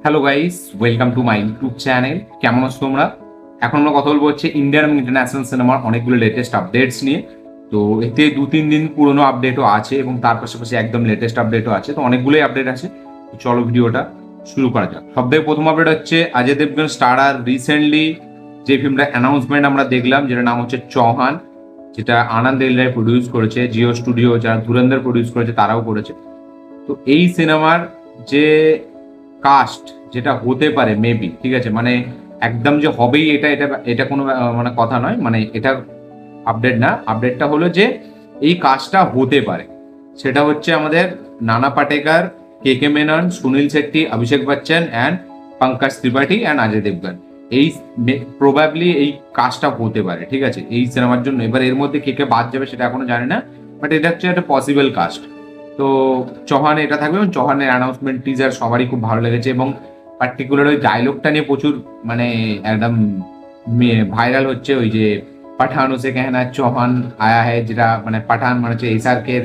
Hello guys, welcome to my YouTube channel. কেমন আছো তোমরা? এখন আমরা কথা বলবো হচ্ছে ইন্ডিয়ান এবং ইন্টারন্যাশনাল সিনেমার অনেকগুলো লেটেস্ট আপডেটস নিয়ে। তো এতে 2-3 দিন পুরনো আপডেটও আছে এবং তার পাশাপাশি একদম লেটেস্ট আপডেটও আছে। তো অনেকগুলোই আপডেট আছে। তো চলো ভিডিওটা শুরু করা যাক। সবথেকে প্রথম আপডেট হচ্ছে অজয় দেবগন স্টারার রিসেন্টলি যে ফিল্মটা অ্যানাউন্সমেন্ট আমরা দেখলাম, যেটার নাম হচ্ছে চৌহান, যেটা আনন্দ এলরায় প্রডিউস করেছে। জিও স্টুডিও যারা ধুরন্ধর প্রডিউস করেছে তারাও করেছে। তো এই সিনেমার যে কাস্ট যেটা হতে পারে মেবি, ঠিক আছে, মানে একদম যে হবেই এটা এটা এটা কোনো মানে কথা নয়, মানে এটা আপডেট না। আপডেটটা হলো যে এই কাজটা হতে পারে। সেটা হচ্ছে আমাদের নানা পাটেকর, কে কে মেনন, সুনীল শেট্টি, অভিষেক বচ্চন অ্যান্ড পঙ্কজ ত্রিপাঠী অ্যান্ড অজয় দেবগন। এই প্রবাবলি এই কাজটা হতে পারে, ঠিক আছে, এই সিনেমার জন্য। এবার এর মধ্যে কে কে বাদ যাবে সেটা এখনো জানি না, বাট এটা হচ্ছে একটা পসিবল কাস্ট। তো চৌহানে এটা থাকবে এবং চৌহানের অ্যানাউন্সমেন্ট টিজার সবারই খুব ভালো লেগেছে এবং পার্টিকুলার ওই ডায়লগটা নিয়ে প্রচুর মানে একদম ভাইরাল হচ্ছে, ওই যে পাঠান উসে কেহনা চৌহান আয়া হ্যায়, যেটা মানে পাঠান মানে হচ্ছে এসআরকের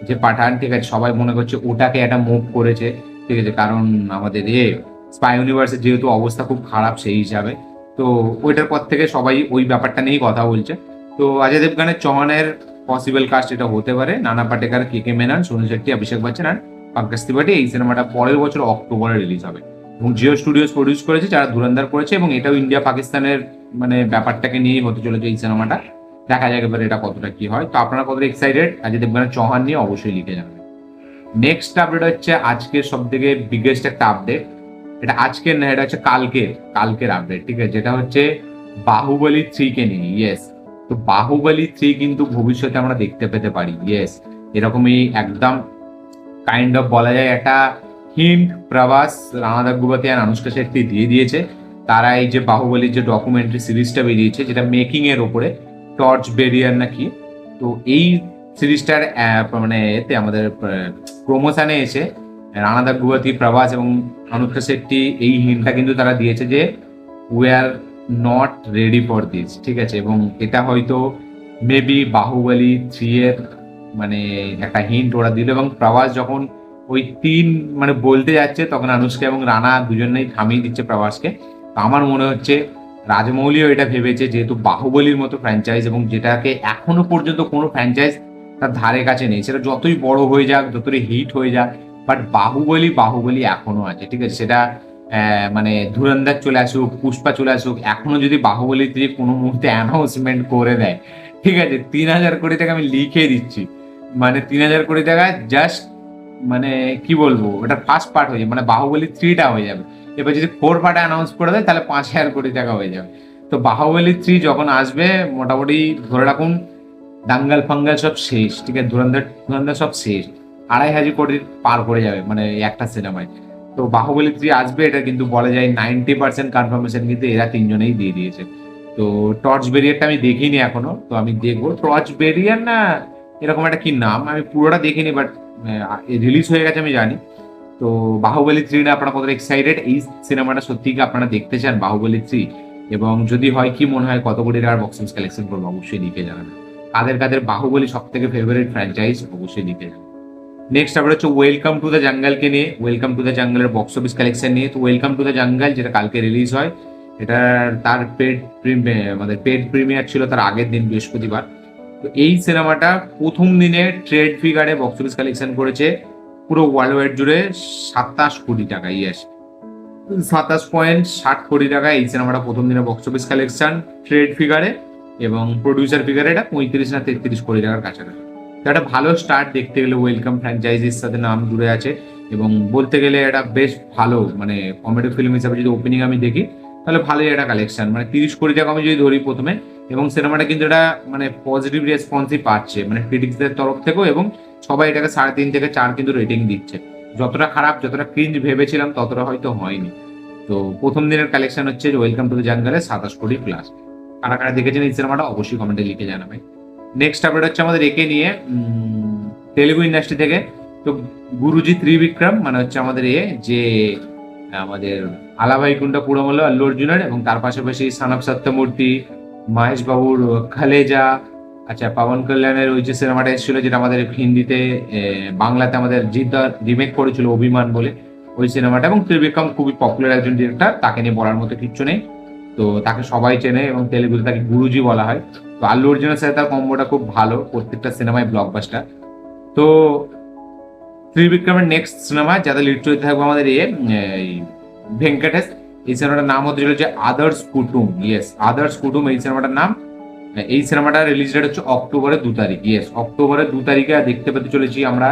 যে পাঠান, ঠিক আছে, সবাই মনে করছে ওটাকে একটা মুভ করেছে, ঠিক আছে, কারণ আমাদের স্পাই ইউনিভার্সের যেহেতু অবস্থা খুব খারাপ সেই হিসাবে। তো ওইটার পর থেকে সবাই ওই ব্যাপারটা নিয়েই কথা বলছে। তো অজয় দেবগানের চৌহানের পসিবল কাস্ট এটা হতে পারে নানা পাটেকর, কে কে মেনন, সুনীল শেট্টি, অভিষেক বচ্চন আর পঙ্কজ ত্রিপাঠী। এই সিনেমাটা পরের বছর অক্টোবরে রিলিজ হবে এবং জিও স্টুডিওস প্রডিউস করেছে, যারা ধুরন্ধর করেছে, এবং এটাও ইন্ডিয়া পাকিস্তানের মানে ব্যাপারটাকে নিয়েই হতে চলেছে এই সিনেমাটা। দেখা যাক এবার এটা কতটা কি হয়। তো আপনারা কতটা এক্সাইটেড অজয় দেবগানের চৌহান নিয়ে অবশ্যই লিখে জানাবেন। নেক্সট আপডেট হচ্ছে আজকের সব থেকে বিগেস্ট একটা আপডেট। এটা আজকের না, এটা হচ্ছে কালকের আপডেট, ঠিক আছে, যেটা হচ্ছে বাহুবলী 3 কে নিয়ে। ইয়েস, তো বাহুবলী 3 কিন্তু ভবিষ্যতে আমরা দেখতে পেতে পারি। ইয়েস, এরকমই একদম কাইন্ড অফ বলা যায় একটা হিন্ট প্রভাস, রানা দাগুপাতি আর অনুষ্কা শেট্টি দিয়ে দিয়েছে। তারা এই যে বাহুবলীর যে ডকুমেন্টারি সিরিজটা বেরিয়েছে, যেটা মেকিং এর ওপরে, টর্চ বেরিয়ার নাকি, তো এই সিরিজটার মানে এতে আমাদের প্রমোশনে এসে রানা দাগুপাতি, প্রভাস এবং অনুষ্কা শেট্টি এই হিন্টটা কিন্তু তারা দিয়েছে যে we are not ready for this, ঠিক আছে, এবং এটা হয়তো মেবি বাহুবলী 3 এর মানে একটা হিন্ট ওরা দিল। এবং প্রভাস যখন ওই 3 মানে বলতে যাচ্ছে, তখন অনুষ্কা এবং রানা দুজনেই থামিয়ে দিচ্ছে প্রভাসকে। তো আমার মনে হচ্ছে রাজমৌলিও এটা ভেবেছে, যেহেতু বাহুবলীর মতো ফ্র্যাঞ্চাইজ এবং যেটাকে এখনো পর্যন্ত কোনো ফ্র্যাঞ্চাইজ তার ধারে কাছে নেই, সেটা যতই বড় হয়ে যাক, যতই হিট হয়ে যাক, বাট বাহুবলী এখনো আছে, ঠিক আছে। সেটা মানে ধুরন্ধর চলে আসুক, পুষ্পা চলে আসুক, এখনো যদি বাহুবলী 3 কোনো মুহূর্তে অ্যানাউন্সমেন্ট করে দেয়, ঠিক আছে, 3,000 কোটি টাকা আমি লিখে দিচ্ছি, মানে 3,000 কোটি টাকা জাস্ট মানে কি বলবো, ওটা ফার্স্ট পার্ট হয়ে যাবে, মানে বাহুবলী 3টা হয়ে যাবে। এবার যদি 4 পার্ট অ্যানাউন্স করে দেয় তাহলে 5,000 কোটি টাকা হয়ে যাবে। তো বাহুবলী 3 যখন আসবে মোটামুটি ধরে রাখুন দাঙ্গাল ফাঙ্গাল সব শেষ, ঠিক আছে, ধুরন্ধর সব শেষ, 2,500 কোটি পার করে যাবে মানে একটা সিনেমায়। তো বাহুবলী 3 আসবে, এটা কিন্তু বলা যায় 90% কনফার্মেশন কিন্তু এরা তিনজনেই দিয়ে দিয়েছে। তো টর্চ বেরিয়ারটা আমি দেখিনি এখনো, তো আমি দেখবো। টর্চ বেরিয়ার না এরকম একটা কি নাম, আমি পুরোটা দেখিনি, বাট রিলিজ হয়ে গেছে আমি জানি। তো বাহুবলী 3 না আপনারা কতটা এক্সাইটেড? এই সিনেমাটা সত্যি কি আপনারা দেখতে চান বাহুবলী 3? এবং যদি হয় কি মনে হয় কত কোটি টাকার বক্স অফিস কালেকশন করবো অবশ্যই লিখে জানাবেন। কাদের কাদের বাহুবলী সব থেকে ফেভারিট ফ্র্যাঞ্চাইজ অবশ্যই লিখে জানাবেন। নেক্সট আবার হচ্ছে ওয়েলকাম টু দ্য জঙ্গলকে নিয়ে, ওয়েলকাম টু দ্য জঙ্গলের বক্স অফিস কালেকশন নিয়ে। তো ওয়েলকাম টু দ্য জঙ্গল যেটা কালকে রিলিজ হয়, এটার তার আমাদের পেড প্রিমিয়ার ছিল তার আগের দিন বৃহস্পতিবার। তো এই সিনেমাটা প্রথম দিনে ট্রেড ফিগারে বক্স অফিস কালেকশন করেছে পুরো ওয়ার্ল্ড ওয়াইড জুড়ে 27 কোটি টাকা। ইয়েস, 27.60 কোটি টাকা এই সিনেমাটা প্রথম দিনে বক্স অফিস কালেকশন ট্রেড ফিগারে, এবং প্রডিউসার ফিগারে এটা 35 না 33 কোটি টাকার কাছাকাছি। তো একটা ভালো স্টার্ট দেখতে গেলে, ওয়েলকাম ফ্র্যাঞ্চাইজির সাথে নাম জুড়ে আছে এবং বলতে গেলে এটা বেশ ভালো, মানে কমেডি ফিল্ম হিসাবে যদি ওপেনিং আমি দেখি তাহলে ভালোই একটা কালেকশন, মানে 30 কোটি টাকা আমি যদি ধরি প্রথমে। এবং সিনেমাটা কিন্তু এটা মানে পজিটিভ রেসপন্সই পাচ্ছে মানে ক্রিটিক্সদের তরফ থেকেও, এবং সবাই এটাকে 3.5 থেকে 4 কিন্তু রেটিং দিচ্ছে। যতটা খারাপ, যতটা ক্রিঞ্জ ভেবেছিলাম ততটা হয়তো হয়নি। তো প্রথম দিনের কালেকশন হচ্ছে ওয়েলকাম টু দ্য জঙ্গলে 27 কোটি প্লাস। কারা কারা দেখেছেন এই সিনেমাটা অবশ্যই কমেন্টে লিখে জানাবেন। নেক্সট আপডেট হচ্ছে আমাদের একে নিয়ে, তেলেগু ইন্ডাস্ট্রি থেকে। তো গুরুজি ত্রিবিক্রম মানে হচ্ছে আমাদের যে আমাদের আলা ভাইকুণ্ঠ পুরমল্ল আল্লু অর্জুনের, এবং তার পাশাপাশি সানব সত্যমূর্তি, মহেশ বাবুর খালেজা, আচ্ছা পাবন কল্যাণের ওই যে সিনেমাটা এসেছিল যেটা আমাদের হিন্দিতে বাংলাতে আমাদের জিদ্দার রিমেক করেছিল অভিমান বলে, ওই সিনেমাটা। এবং ত্রিবিক্রম খুবই পপুলার একজন ডিরেক্টর, তাকে নিয়ে বলার মতো কিচ্ছু নেই। তো তাকে সবাই চেনে এবং তেলেগুতে তাকে গুরুজি বলা হয়। তো আল্লু অর্জুনের সাথে তার কম্বোটা খুব ভালো, প্রত্যেকটা সিনেমায় ব্লকবাস্টার। তো ত্রিবিক্রমের নেক্সট সিনেমা যাতে লিড চরিত্রে থাকবে আমাদের এই ভেঙ্কটেশ, এই সিনেমাটার নাম হতে চলেছে আদার্স কুটুম। ইয়েস, আদার্স কুটুম এই সিনেমাটার নাম। এই সিনেমাটা রিলিজ ডেট হচ্ছে অক্টোবরের 2 তারিখ। ইয়েস, অক্টোবরের 2 তারিখে দেখতে পেতে চলেছি আমরা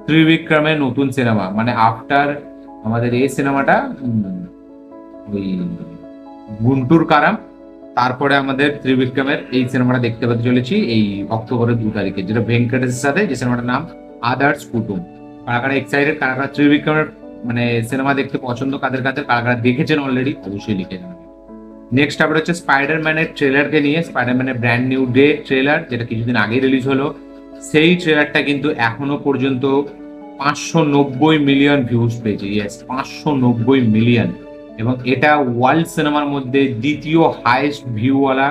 ত্রিবিক্রমের নতুন সিনেমা, মানে আফটার আমাদের এই সিনেমাটা ওই গুন্টুর কারাম, তারপরে আমাদের ত্রিবিক্রমের এই সিনেমাটা দেখতে পেতে চলেছি এই অক্টোবরের 2 তারিখে, যেটা ভেঙ্কটেশের সাথে, যে সিনেমাটার নাম আদার্স কুটুম। কারা কারা এক্সাইটেড, কারা কারা ত্রিবিক্রমের মানে সিনেমা দেখতে পছন্দ, কাদের কাছে, কারা কারা দেখেছেন অলরেডি, অবশ্যই লিখে জানাবেন। নেক্সট আপডেট হচ্ছে স্পাইডারম্যানের ট্রেলারকে নিয়ে। স্পাইডারম্যানের ব্র্যান্ড নিউ ডে ট্রেলার, যেটা কিছুদিন আগে রিলিজ হলো, সেই ট্রেলারটা কিন্তু এখনো পর্যন্ত 590 মিলিয়ন ভিউজ পেয়েছে। Yes, 590 million. এবং এটা ওয়ার্ল্ড সিনেমার মধ্যে দ্বিতীয় হাইয়েস্ট ভিউওয়ালা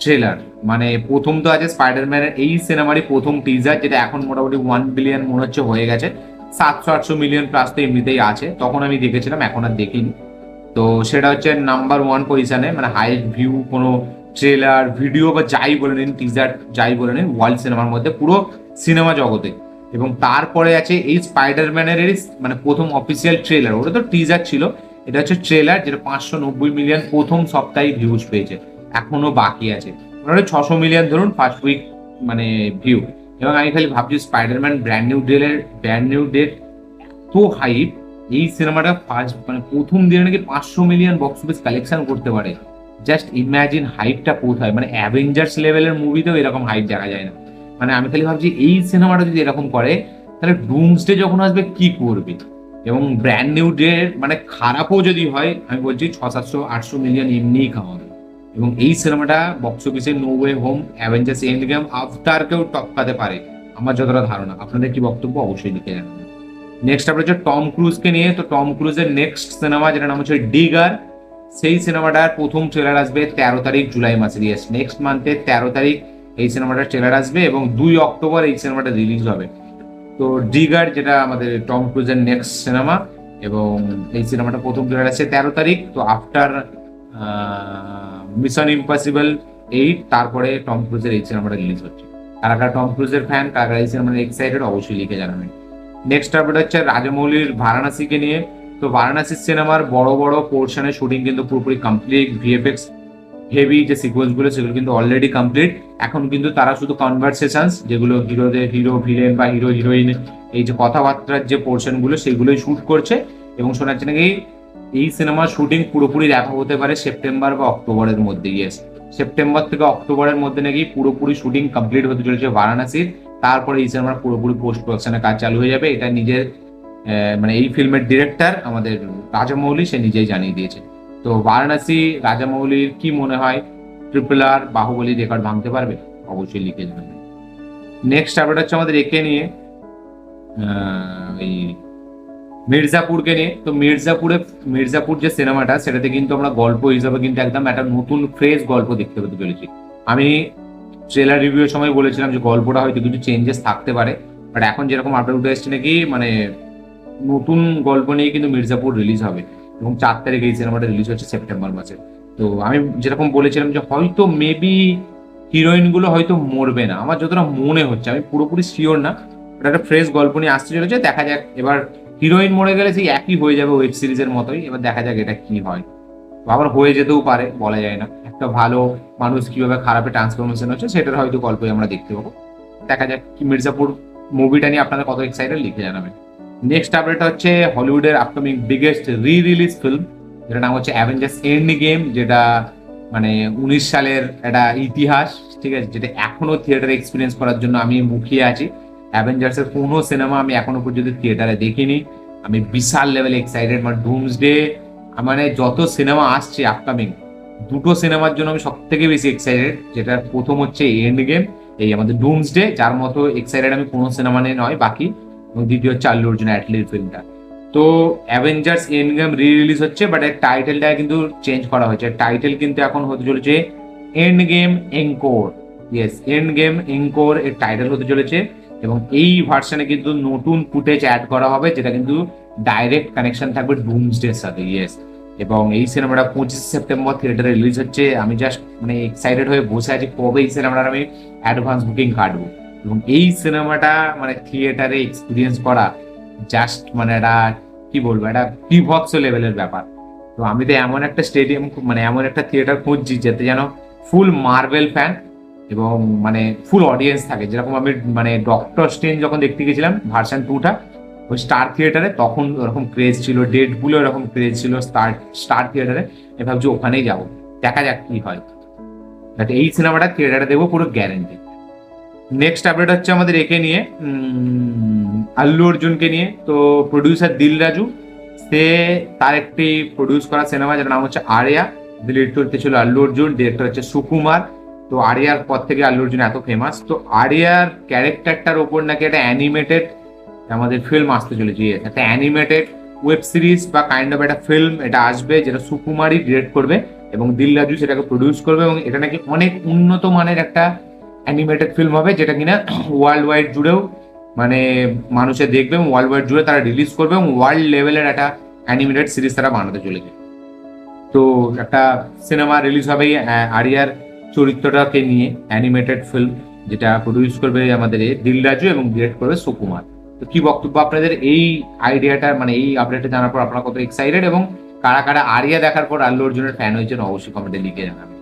ট্রেলার। মানে প্রথম তো আছে স্পাইডারম্যানের এই সিনেমারই প্রথম টিজার, যেটা এখন মোটামুটি 1 বিলিয়ন মনে হচ্ছে হয়ে গেছে। 700-800 মিলিয়ন প্লাস তো এমনিতেই আছে, তখন আমি দেখেছিলাম, এখন আর দেখিনি। তো সেটা হচ্ছে নাম্বার 1 পজিশনে, মানে হাইয়েস্ট ভিউ কোনো ট্রেলার, ভিডিও বা যাই বলে নিন, টিজার যাই বলে নিন, ওয়ার্ল্ড সিনেমার মধ্যে, পুরো সিনেমা জগতে। এবং তারপরে আছে এই স্পাইডারম্যানের মানে প্রথম অফিসিয়াল ট্রেলার, ওটা তো টিজার ছিল, এটা হচ্ছে ট্রেলার, যেটা 590 মিলিয়ন প্রথম সপ্তাহে ভিউজ পেয়েছে, এখনো বাকি আছে। মোটামুটি 600 মিলিয়ন ধরুন ফার্স্ট উইক মানে ভিউ। এবং আমি খালি ভাবছি স্পাইডারম্যান ব্র্যান্ড নিউ ডেট তো হাইপ, এই সিনেমাটা ফার্স্ট মানে প্রথম দিনে নাকি 500 মিলিয়ন বক্স অফিস কালেকশন করতে পারে। জাস্ট ইমাজিন হাইপটা কোথায়, মানে অ্যাভেঞ্জার্স লেভেলের মুভিতেও এরকম হাইপ দেখা যায় না। মানে আমি খালি ভাবছি এই সিনেমাটা যদি এরকম করে, তাহলে ডুমসডে যখন আসবে কি করবে। এবং ব্র্যান্ড নিউ ডে মানে খারাপও যদি হয়, আমি বলছি 600-700-800 মিলিয়ন এমনিই খাওয়াবে। এবং এই সিনেমাটা বক্স অফিসে No Way Home, Avengers Endgame, আফটারকেও টপকাতে পারে আমার যতটা ধারণা। আপনাদের কি বক্তব্য অবশ্যই লিখে জানাবেন। নেক্সট আপনার হচ্ছে টম ক্রুজকে নিয়ে। তো টম ক্রুজের নেক্সট সিনেমা, যেটা নাম হচ্ছে ডিগার, সেই সিনেমাটার প্রথম ট্রেলার আসবে 13 তারিখ জুলাই মাসের। ইয়েস, নেক্সট মান্থের 13 তারিখ এই সিনেমাটার ট্রেলার আসবে এবং 2 অক্টোবর এই সিনেমাটা রিলিজ হবে। তো ডিগার যেটা আমাদের টম ক্রুজের নেক্সট সিনেমা, এবং এই সিনেমাটা প্রথম ট্রেলার আসছে 13 তারিখ। তো আফটার মিশন ইম্পসিবল 8, তারপরে টম ক্রুজের এই সিনেমাটা রিলিজ হচ্ছে। কারা কারা টম ক্রুজের ফ্যান, কারা কারা এই সিনেমাটা এক্সাইটেড, অবশ্যই লিখে জানাবেন। নেক্সট আপডেট হচ্ছে রাজামৌলির বারাণসীকে নিয়ে। তো বারাণসী সিনেমার বড় বড় পোর্শনের শুটিং কিন্তু পুরোপুরি কমপ্লিট, ভিএফএক্স হেভি যে সিকোয়েন্স গুলো সেগুলো কিন্তু অলরেডি কমপ্লিট। এখন কিন্তু তারা শুধু কনভারসেশনস, যেগুলো হিরো ভিলেন বা হিরো হিরোইন এই যে কথাবার্তার যে পোর্শন গুলো, সেগুলোই শুট করছে। এবং শোনা যাচ্ছে নাকি এই সিনেমার শুটিং পুরোপুরি দেখা হতে পারে সেপ্টেম্বর বা অক্টোবরের মধ্যে। ইয়েস, সেপ্টেম্বর থেকে অক্টোবরের মধ্যে নাকি পুরোপুরি শুটিং কমপ্লিট হতে চলেছে বারাণসীর। তারপরে এই সিনেমার পুরোপুরি পোস্ট প্রোডাকশনের কাজ চালু হয়ে যাবে। এটা নিজের মানে এই ফিল্মের ডিরেক্টর আমাদের রাজামৌলি সে নিজেই জানিয়ে দিয়েছে। তো বারাণসী, রাজামৌলির কি মনে হয়, RRR বাহুবলী রেকর্ড ভাঙতে পারবে, অবশ্যই লিখে জানাবেন। নেক্সট আপডেট হচ্ছে আমাদের একে নিয়ে, এই মির্জাপুরকে নিয়ে। তো মির্জাপুর যে সিনেমাটা, সেটাতে কিন্তু আমরা গল্প হিসাবে কিন্তু একদম একটা নতুন ফ্রেশ গল্প দেখতে পেতে চলেছি। আমি ট্রেলার রিভিউর সময় বলেছিলাম যে গল্পটা হয়তো কিছু চেঞ্জেস থাকতে পারে, বাট এখন যেরকম আপডেট উঠে এসছে নাকি মানে নতুন গল্প নিয়ে কিন্তু মির্জাপুর রিলিজ হবে। এবং 4 তারিখ এই সিনেমাটা রিলিজ হচ্ছে সেপ্টেম্বর মাসে। তো আমি যেরকম বলেছিলাম যে হয়তো মেবি হিরোইন গুলো হয়তো মরবে না, আমার যতটা মনে হচ্ছে, আমি পুরোপুরি শিওর না, বাট একটা ফ্রেশ গল্প নিয়ে আসতে চলেছে। দেখা যাক, এবার হিরোইন মরে গেলে সেই একই হয়ে যাবে ওয়েব সিরিজের মতোই। এবার দেখা যাক এটা কি হয়, আবার হয়ে যেতেও পারে, বলা যায় না। একটা ভালো মানুষ কিভাবে খারাপে ট্রান্সফরমেশন হচ্ছে সেটার হয়তো গল্পই আমরা দেখতে পাবো। দেখা যাক কি মির্জাপুর মুভিটা নিয়ে আপনারা কত এক্সাইটেড, লিখে জানাবেন। নেক্সট আপডেট হচ্ছে হলিউডের আপকামিং বিগেস্ট রিলিজ ফিল্ম, যেটার নাম হচ্ছে অ্যাভেঞ্জার্স এন্ড গেম, যেটা মানে 19 সালের একটা ইতিহাস, ঠিক আছে, যেটা এখনো থিয়েটারে এক্সপিরিয়েন্স করার জন্য আমি মুখিয়ে আছি। অ্যাভেঞ্জার্সের কোনো সিনেমা আমি এখনো পর্যন্ত থিয়েটারে দেখিনি। আমি বিশাল লেভেলে এক্সাইটেড। মানে ডুমসডে, মানে যত সিনেমা আসছে আপকামিং, দুটো সিনেমার জন্য আমি সব থেকে বেশি এক্সাইটেড। যেটা প্রথম হচ্ছে এন্ড গেম, এই আমাদের ডুমসডে, যার মতো এক্সাইটেড আমি কোনো সিনেমা নিয়ে নয় বাকি। এবং দ্বিতীয় হচ্ছে আল্লু অর্জুন অ্যাটলির ফিল্মটা। তো অ্যাভেঞ্জার্স এন্ড গেম রিলিজ হচ্ছে, বাট এর টাইটেলটা কিন্তু চেঞ্জ করা হয়েছে। টাইটেল কিন্তু এখন হতে চলেছে end game encore. Yes, end game encore এর টাইটেল হতে চলেছে। এবং এই ভার্সনে কিন্তু নতুন ফুটেজ অ্যাড করা হবে, যেটা কিন্তু ডাইরেক্ট কানেকশন থাকবে ডুমসডের সাথে, ইয়েস। এবং এই সিনেমাটা 25 সেপ্টেম্বর থিয়েটারে রিলিজ হচ্ছে। আমি জাস্ট মানে এক্সাইটেড হয়ে বসে আছি কবে এই সিনেমাটার আমি অ্যাডভান্স বুকিং কাটবো। এবং এই সিনেমাটা মানে থিয়েটারে এক্সপিরিয়েন্স করা জাস্ট মানে একটা কি বলবো, একটা বিভৎস লেভেলের ব্যাপার। তো আমি তো এমন একটা স্টেডিয়াম মানে এমন একটা থিয়েটার খুঁজছি যেতে যেন ফুল মার্ভেল ফ্যান এবং মানে ফুল অডিয়েন্স থাকে। যেরকম আমি মানে ডক্টর স্ট্রেঞ্জ যখন দেখতে গেছিলাম ভার্সন 2টা ওই স্টার থিয়েটারে, তখন ওরকম ক্রেজ ছিল, ডেডপুলও এরকম ক্রেজ ছিল স্টার থিয়েটারে। আমি ভাবছি ওখানেই যাবো, দেখা যাক কি হয়। বাট এই সিনেমাটা থিয়েটারে দেখবো পুরো গ্যারেন্টি। নেক্সট আপডেট হচ্ছে আমাদের একে নিয়ে, আল্লু অর্জুনকে নিয়ে। তো প্রডিউসার দিল রাজু, সে তার একটি প্রডিউস করা সিনেমা যার নাম হচ্ছে আরিয়া। লিড করতে ছিল আল্লু অর্জুন, ডিরেক্টর হচ্ছে সুকুমার। তো আরিয়ার পর থেকে আল্লু অর্জুন এত ফেমাস। তো আরিয়ার ক্যারেক্টারটার ওপর নাকি একটা অ্যানিমেটেড আমাদের ফিল্ম আসতে চলেছে, একটা অ্যানিমেটেড ওয়েব সিরিজ বা কাইন্ড অফ একটা ফিল্ম এটা আসবে, যেটা সুকুমারই ডিরেক্ট করবে এবং দিল রাজু সেটাকে প্রডিউস করবে। এবং এটা নাকি অনেক উন্নত মানের একটা অ্যানিমেটেড ফিল্ম হবে, যেটা কিনা ওয়ার্ল্ড ওয়াইড জুড়েও মানে মানুষে দেখবে এবং ওয়ার্ল্ড ওয়াইড জুড়ে তারা রিলিজ করবে এবং ওয়ার্ল্ড লেভেলের একটা অ্যানিমেটেড সিরিজ তারা বানাতে চলেছে। তো একটা সিনেমা রিলিজ হবে আরিয়ার চরিত্রটাকে নিয়ে, অ্যানিমেটেড ফিল্ম, যেটা প্রডিউস করবে আমাদের দিল রাজু এবং ডিরেক্ট করবে সুকুমার। তো কি বক্তব্য আপনাদের এই আইডিয়াটা মানে এই আপডেটটা জানার পর আপনারা কত এক্সাইটেড এবং কারা কারা আরিয়া দেখার পর আল্লু অর্জুনের ফ্যান হয়েছেন অবশ্যই কমেন্টে লিখে জানাবেন।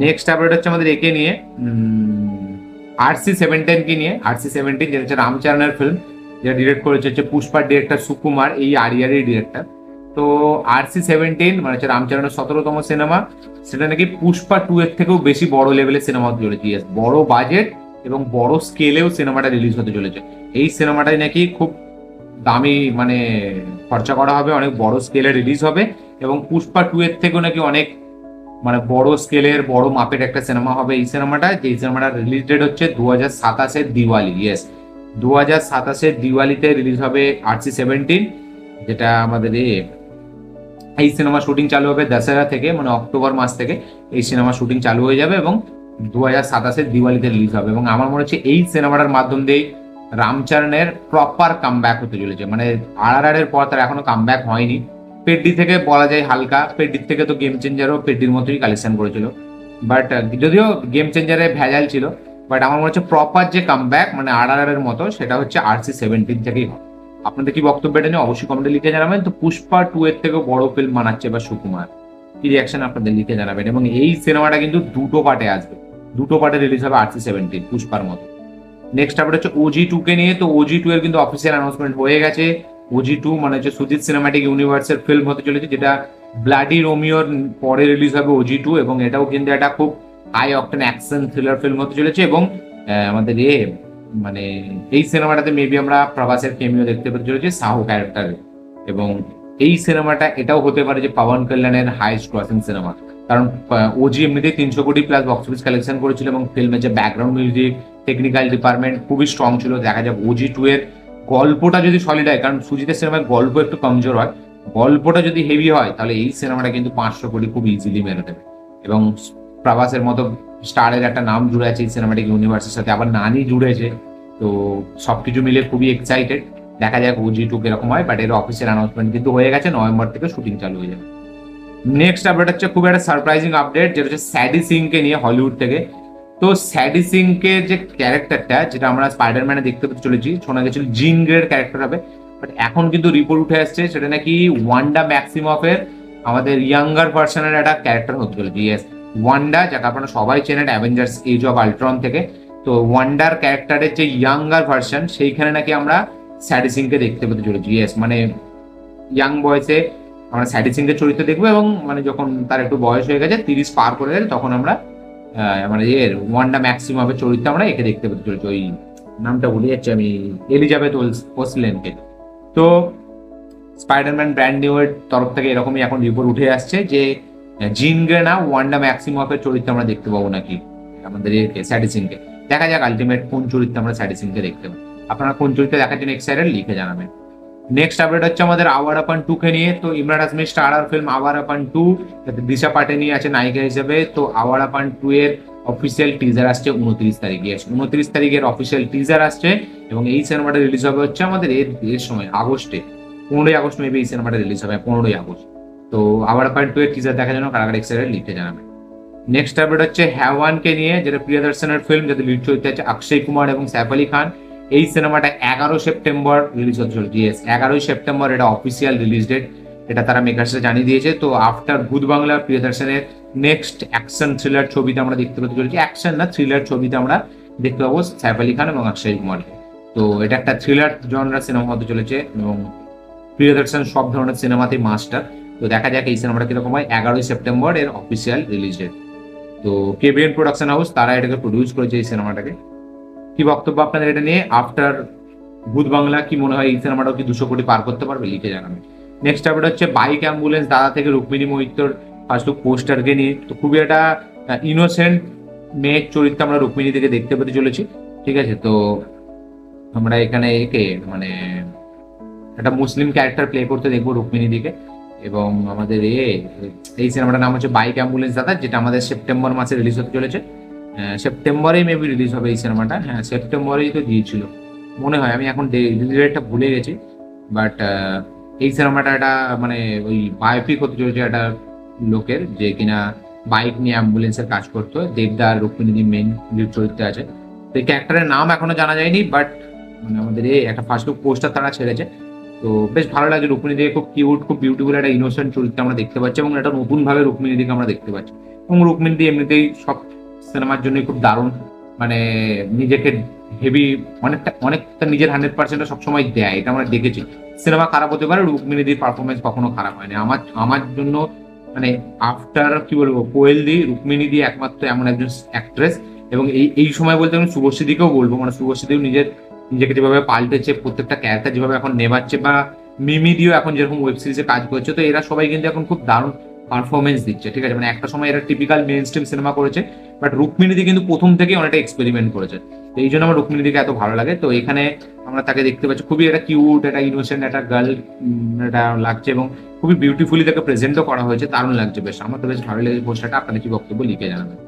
নেক্সট আপডেট হচ্ছে আমাদের একে নিয়ে, RC-17 কে নিয়ে। RC-17 যেটা হচ্ছে রামচরণের ফিল্ম, যেটা ডিরেক্ট করেছে হচ্ছে পুষ্পার ডিরেক্টর সুকুমার, এই আরিয়ারই ডিরেক্টর। তো RC-17 মানে হচ্ছে রামচরণের 17তম সিনেমা, সেটা নাকি পুষ্পা 2 এর থেকেও বেশি বড় লেভেলের সিনেমা হতে চলেছে, বড় বাজেট এবং বড় স্কেলেও সিনেমাটা রিলিজ হতে চলেছে। এই সিনেমাটাই নাকি খুব দামি মানে খরচা করা হবে, অনেক বড় স্কেলে রিলিজ হবে এবং পুষ্পা 2 এর থেকেও নাকি অনেক মানে বড় স্কেলের বড় মাপের একটা সিনেমা হবে এই সিনেমাটা। যে সিনেমাটা রিলিজ ডেট হচ্ছে 2027 দিওয়ালি, ইয়েস 2027 দিওয়ালিতে রিলিজ হবে RC-17, যেটা আমাদের এই সিনেমা শুটিং চালু হবে দশেরা থেকে, মানে অক্টোবর মাস থেকে এই সিনেমা শুটিং চালু হয়ে যাবে এবং 2027 দিওয়ালিতে রিলিজ হবে। এবং আমার মনে হচ্ছে এই সিনেমাটার মাধ্যম দিয়ে রামচরণের প্রপার কামব্যাক হতে চলেছে। মানে RRR এর পর তার এখনো কামব্যাক হয়নি। পেড্ডি থেকে বলা যায় হালকা, পেড্ডির থেকে তো গেম চেঞ্জারও পেড্ডির মতোই কালেকশন করেছিল, বাট যদিও গেম চেঞ্জারে ভেজাল ছিল, বাট আমার মনে হচ্ছে প্রপার যে কামব্যাক মানে RRR এর মতো সেটা হচ্ছে RC-17 থেকেই হবে। আপনাদের কি বক্তব্য এটা নিয়ে অবশ্যই কমেন্টে লিখে জানাবেন। তো পুষ্পা 2 এর থেকেও বড় ফিল্ম বানাচ্ছে বা সুকুমার, কি রিয়াকশন আপনাদের লিখে জানাবেন। এবং এই সিনেমাটা কিন্তু দুটো পার্টে আসবে, দুটো পার্টে রিলিজ হবে RC-17 পুষ্পার মতো। নেক্সট আপডেট হচ্ছে OG-2 কে নিয়ে। তো OG-2 এর কিন্তু অফিসিয়াল অ্যানাউন্সমেন্ট হয়ে গেছে। OG-2 মানে হচ্ছে সুজিত সিনেমাটিক ইউনিভার্সের ফিল্ম হতে চলেছে, যেটা ব্লাডি রোমিওর পরে রিলিজ হবে OG-2 এবং এটাও কিন্তু একটা খুব high octane action thriller film হতে চলেছে। এবং আমাদের মানে এই সিনেমাটাতে মেবি আমরা প্রভাসের কেমিও দেখতে পেতে চলেছি সাহু ক্যারেক্টারে। এবং এই সিনেমাটা এটাও হতে পারে যে পাবন কল্যাণের হাইস্ট ক্রসিং সিনেমা, কারণ OG এমনিতেই 300 কোটি প্লাস বক্স অফিস কালেকশন করেছিল এবং ফিল্মের যে ব্যাকগ্রাউন্ড মিউজিক টেকনিক্যাল ডিপার্টমেন্ট খুবই স্ট্রং ছিল। দেখা যাক OG-2 এর গল্পটা যদি সলিড হয়, কারণ সুজিতের সিনেমার গল্প একটু কমজোর হয়, গল্পটা যদি হেভি হয় তাহলে এই সিনেমাটা কিন্তু 500 কোটি খুব ইজিলি মেরে দেবে। এবং প্রভাসের মতো স্টারের একটা নাম জুড়ে আছে এই সিনেমাটিক ইউনিভার্সের সাথে, আবার নানি জুড়েছে। তো সবকিছু মিলে খুবই এক্সাইটেড, দেখা যাক OG-2 কিরকম হয়। বাট এর অফিসিয়াল অ্যানাউন্সমেন্ট কিন্তু হয়ে গেছে, নভেম্বর থেকে শুটিং চালু হয়ে যাবে। নেক্সট আপডেট হচ্ছে খুব একটা সারপ্রাইজিং আপডেট, যেটা হচ্ছে স্যাডি সিংকে নিয়ে হলিউড থেকে। তো স্যাডি সিংকে যে ক্যারেক্টারটা যেটা আমরা স্পাইডারম্যানে দেখতে পেতে চলেছি, শোনা গেছিল জিন গ্রের ক্যারেক্টার হবে, বাট এখন কিন্তু রিপোর্ট উঠে আসছে সেটা নাকি ওয়ান্ডা ম্যাক্সিমফের আমাদের ইয়াঙ্গার ভার্সনের একটা ক্যারেক্টার হতে চলেছে। ইয়েস, ওয়ান্ডা যাকে আপনারা সবাই চেনেন অ্যাভেঞ্জার্স এজ অফ আল্ট্রন থেকে। তো ওয়ান্ডার ক্যারেক্টারের যে ইয়াঙ্গার ভার্সন সেইখানে নাকি আমরা স্যাডি সিংকে দেখতে পেতে চলেছি। ইয়েস, মানে ইয়াং বয়সে আমরা স্যাডি সিংয়ের চরিত্র দেখবো এবং মানে যখন তার একটু বয়স হয়ে গেছে 30 পার করে গেলে তখন আমরা মানে ওয়ান্ডা ম্যাক্সিমামের চরিত্র আমরা একে দেখতে পেতে চলেছি। ওই নামটা ভুলে যাচ্ছি আমি, এলিজাবেথ ওসলেনকে। তো স্পাইডারম্যান ব্র্যান্ড নিউ এর তরফ থেকে এরকমই এখন রিপোর্ট উঠে আসছে যে জিন গ্রে না ওয়ান্ডা ম্যাক্সিমামের চরিত্র আমরা দেখতে পাবো নাকি আমাদের স্যাডি সিংকে। দেখা যাক আলটিমেট কোন চরিত্র আমরা স্যাডি সিংকে দেখতে পাবো। আপনারা কোন চরিত্র দেখার জন্য এক্সাইটেড লিখে জানাবেন। নেক্সট আপডেট হচ্ছে আমাদের আওয়ার আপান 2 কে নিয়ে। তো ইমরান হাসমির স্টারার ফিল্ম আওয়ার আপান 2, দিশা পাটানি আছে নায়িকা হিসেবে। তো আওয়ার আপান 2 এর অফিসিয়াল টিজার আসছে 29 তারিখে। 29 তারিখের অফিসিয়াল টিজার আসছে এবং এই সিনেমাটা রিলিজ হবে হচ্ছে আমাদের এর সময় আগস্টে। 15ই আগস্ট মেবি এই সিনেমাটা রিলিজ হবে, 15ই আগস্ট। তো আবার পার্ট 2 এর টিজার দেখার জন্য কারাগার এক্সাইটেড লিখে জানাবে। নেক্সট আপডেট হচ্ছে হ্যাওয়ানকে নিয়ে, যেটা প্রিয়দর্শনের ফিল্ম, যাতে লিড চরিত্রে আছে অক্ষয় কুমার এবং সাইফ আলী খান। এই সিনেমাটা 11 সেপ্টেম্বর রিলিজ হতে চলেছে। ইয়েস, 11 সেপ্টেম্বর এটা অফিসিয়াল রিলিজ ডেট, এটা তারা মেকার্সরা জানিয়ে দিয়েছে। তো আফটার ভূত বাংলা, প্রিয়দর্শনের নেক্সট অ্যাকশন থ্রিলার ছবিতে আমরা দেখতে পেতে চলেছি, অ্যাকশন না থ্রিলার ছবিতে আমরা দেখতে পাবো সাইফ আলী খান এবং অক্ষয় কুমারকে। তো এটা একটা থ্রিলার জনরা সিনেমা হতে চলেছে এবং প্রিয়দর্শন সব ধরনের সিনেমাতেই মাস্টার। তো দেখা যাক এই সিনেমাটা কিরকম হয়। 11 সেপ্টেম্বর এর অফিসিয়াল রিলিজ ডেট। তো কেবিএন প্রোডাকশন হাউস তারা এটাকে প্রডিউস করেছে এই সিনেমাটাকে। কি বক্তব্য আপনাদের এটা নিয়ে? আফটার ভূত বাংলা কি মনে হয় এই সিনেমাটাও কি 200 কোটি পার করতে পারবে? লিখে জানাবেন। নেক্সট আপডেট হচ্ছে বাইক অ্যাম্বুলেন্স দাদা থেকে রুক্মিণী মৈত্রর ফার্স্ট লুক পোস্টারকে নিয়ে। তো খুবই একটা ইনোসেন্ট মেয়ের চরিত্র আমরা রুক্মিণী থেকে দেখতে পেতে চলেছি। ঠিক আছে, তো আমরা এখানে একে মানে একটা মুসলিম ক্যারেক্টার প্লে করতে দেখবো রুক্মিণী দিকে। এবং আমাদের এই সিনেমাটার নাম হচ্ছে বাইক অ্যাম্বুলেন্স দাদা, যেটা আমাদের সেপ্টেম্বর মাসে রিলিজ হতে চলেছে। সেপ্টেম্বরেই মেবি রিলিজ হবে এই সিনেমাটা। হ্যাঁ, সেপ্টেম্বরেই তো দিয়েছিল মনে হয়, আমি এখন ডেটটা ভুলে গেছি। বাট এই সিনেমাটা একটা মানে ওই বায়োপিক হতে চলেছে একটা লোকের, যে কিনা বাইক নিয়ে অ্যাম্বুলেন্সের কাজ করতো। দেবদা আর রুক্মিণী মেন লিড চরিত্রে আছে। তো এই ক্যারেক্টারের নাম এখনো জানা যায়নি, বাট মানে আমাদের একটা ফার্স্ট লুক পোস্টার তারা ছেড়েছে। তো বেশ ভালো লাগে। রুক্মিণী দিকে খুব কিউট, খুব বিউটিফুল একটা ইনোসেন্ট চরিত্র আমরা দেখতে পাচ্ছি এবং একটা নতুন ভাবে রুক্মিণী দিকে আমরা দেখতে পাচ্ছি। এবং রুক্মিণী দি এমনিতেই সব সিনেমার জন্য খুব দারুণ, মানে নিজেকে হেভি অনেকটা নিজের 100% সবসময় দেয়, এটা আমরা দেখেছি। সিনেমা খারাপ হতে পারে, রুক্মিণী দির পারফরমেন্স কখনো খারাপ হয়নি আমার জন্য। মানে আফটার কি বলবো, কোয়েল দি, রুক্মিণী দি একমাত্র এমন একজন অ্যাক্ট্রেস। এবং এই সময় বলতে আমি শুভশ্রী দিকেও বলবো, মানে শুভশ্রী দিও নিজেকে যেভাবে পাল্টেছে, প্রত্যেকটা ক্যারেক্টার যেভাবে এখন নেবাচ্ছে, বা মিমি দিও এখন যেরকম ওয়েব সিরিজে কাজ করছে, তো এরা সবাই কিন্তু এখন খুব দারুণ পারফরমেন্স দিচ্ছে। ঠিক আছে, মানে একটা সময় এরা টিপিক্যাল মেন স্ট্রিম সিনেমা করেছে, বাট রুক্মিণীদি কিন্তু প্রথম থেকেই অনেকটা এক্সপেরিমেন্ট করেছে। তো এই জন্য আমার রুক্মিণীদিকে এত ভালো লাগে। তো এখানে আমরা তাকে দেখতে পাচ্ছি খুবই একটা কিউট, একটা ইনোসেন্ট, একটা গার্ল এটা লাগছে এবং খুবই বিউটিফুলি তাকে প্রেজেন্টও করা হয়েছে, দারুণ লাগছে। বেশ, আমার তো বেশ ভালো লেগেছে পোস্টারটা। আপনাদের কি বক্তব্য লিখে জানাবেন।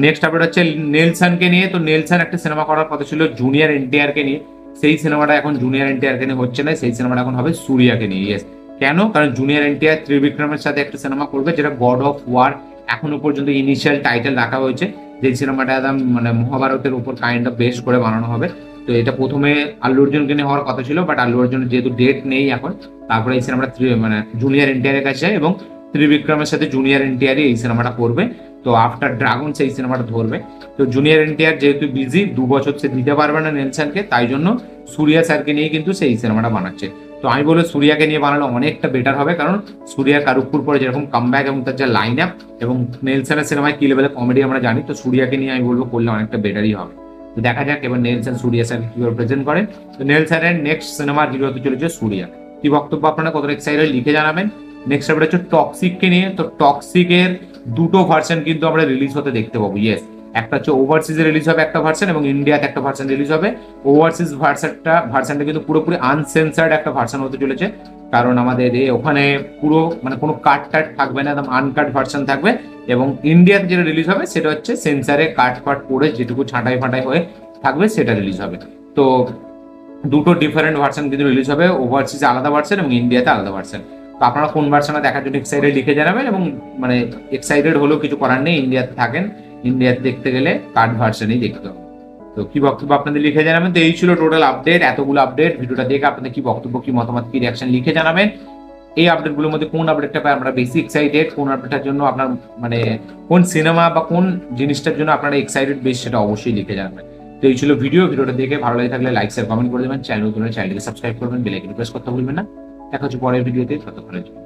নেক্সট আপডেট হচ্ছে নেলসনকে নিয়ে। তো নেলসন একটা সিনেমা করার কথা ছিল জুনিয়র এনটিআর কে নিয়ে, সেই সিনেমাটা এখন জুনিয়র এনটিআর কে নিয়ে হচ্ছে না, সেই সিনেমাটা এখন হবে সূর্যাকে নিয়ে। ইয়েস, কেন? কারণ জুনিয়র এনটিআর ত্রিবিক্রমের সাথে একটা সিনেমা করবে, যেটা গড অফ ওয়ার এখনো পর্যন্ত ইনিশিয়াল টাইটেল রাখা হয়েছে। যে সিনেমাটা একদম মানে মহাভারতের উপর কাইন্ড অফ বেস করে বানানো হবে। তো এটা প্রথমে আল্লু অর্জুনকে নিয়ে হওয়ার কথা ছিল, বাট আল্লু অর্জুনের যেহেতু ডেট নেই এখন, তারপরে এই সিনেমাটা মানে জুনিয়র এনটিআর এর কাছে এবং ত্রিবিক্রমের সাথে জুনিয়র এনটিআরই এই সিনেমাটা করবে। তো আফটার ড্রাগন সেই সিনেমাটা ধরবে। তো জুনিয়র এনটিআর যেহেতু বিজি, 2 বছর সে দিতে পারবে না নেলসনকে, তাই জন্য সূর্যা স্যারকে নিয়ে কিন্তু সেই সিনেমাটা বানাচ্ছে। তো আমি বলবো সূর্যাকে নিয়ে বানালে অনেকটা বেটার হবে, কারণ সূর্যা কারুকপুর পরে যেরকম কামব্যাক এবং তার যে লাইন আপ এবং নেলসনের সিনেমায় কি লেভেলের কমেডি আমরা জানি, তো সূর্যাকে নিয়ে আমি বলবো করলে অনেকটা বেটারই হবে। তো দেখা যাক এবার নেলসন সূর্যা স্যার কিভাবে প্রেজেন্ট করেন। তো নেলসনের নেক্সট সিনেমার হিরো হতে চলেছে সূর্যা। কি বক্তব্য আপনারা কতটা এক্সাইটেড লিখে জানাবেন। নেক্সট আপডেট হচ্ছে টক্সিককে নিয়ে। তো টক্সিকের দুটো ভার্সন কিন্তু আমরা রিলিজ হতে দেখতে পাবো। ইয়েস, একটা হচ্ছে ওভারসিজে রিলিজ হবে একটা ভার্সন এবং ইন্ডিয়াতে একটা ভার্সন রিলিজ হবে। ওভারসিজ ভার্সনটা কিন্তু পুরোপুরি আনসেন্সার্ড একটা ভার্সন হতে চলেছে, কারণ আমাদের ওখানে পুরো মানে কোনো কাট টাট থাকবে না, একদম আনকাট ভার্সন থাকবে। এবং ইন্ডিয়াতে যেটা রিলিজ হবে সেটা হচ্ছে সেন্সারে কাট ফাট পড়ে যেটুকু ছাঁটাই ফাটাই হয়ে থাকবে সেটা রিলিজ হবে। তো দুটো ডিফারেন্ট ভার্সন কিন্তু রিলিজ হবে, ওভারসিজে আলাদা ভার্সন এবং ইন্ডিয়াতে আলাদা ভার্সন। তো আপনারা কোন ভার্সনটা দেখার জন্য এক্সাইটেড লিখে জানাবেন। এবং মানে এক্সাইটেড হলেও কিছু করার নেই, ইন্ডিয়াতে থাকেন, ইন্ডিয়াতে দেখতে গেলে কাট ভার্সনই দেখতে হবে। তো কি বক্তব্য আপনাদের লিখে জানাবেন। তো এই ছিল টোটাল আপডেট, এতগুলো আপডেট। ভিডিওটা দেখে আপনাদের কি বক্তব্য, কি মতামত, কি রিয়াকশন লিখে জানাবেন। এই আপডেটগুলোর মধ্যে কোন আপডেটটা পাই আমরা বেশি এক্সাইটেড, কোন আপডেটটার জন্য আপনার মানে কোন সিনেমা বা কোন জিনিসটার জন্য আপনারা এক্সাইটেড বেশি, সেটা অবশ্যই লিখে জানাবেন। তো এই ছিল ভিডিওটা দেখে ভালো লাগে থাকলে লাইক শেয়ার কমেন্ট করে দেবেন, চ্যানেলটিকে সাবস্ক্রাইব করবেন, বেল আইকন প্রেস করতে ভুলবেন না। দেখা হচ্ছে পরের ভিডিওতে, ততক্ষণের জন্য।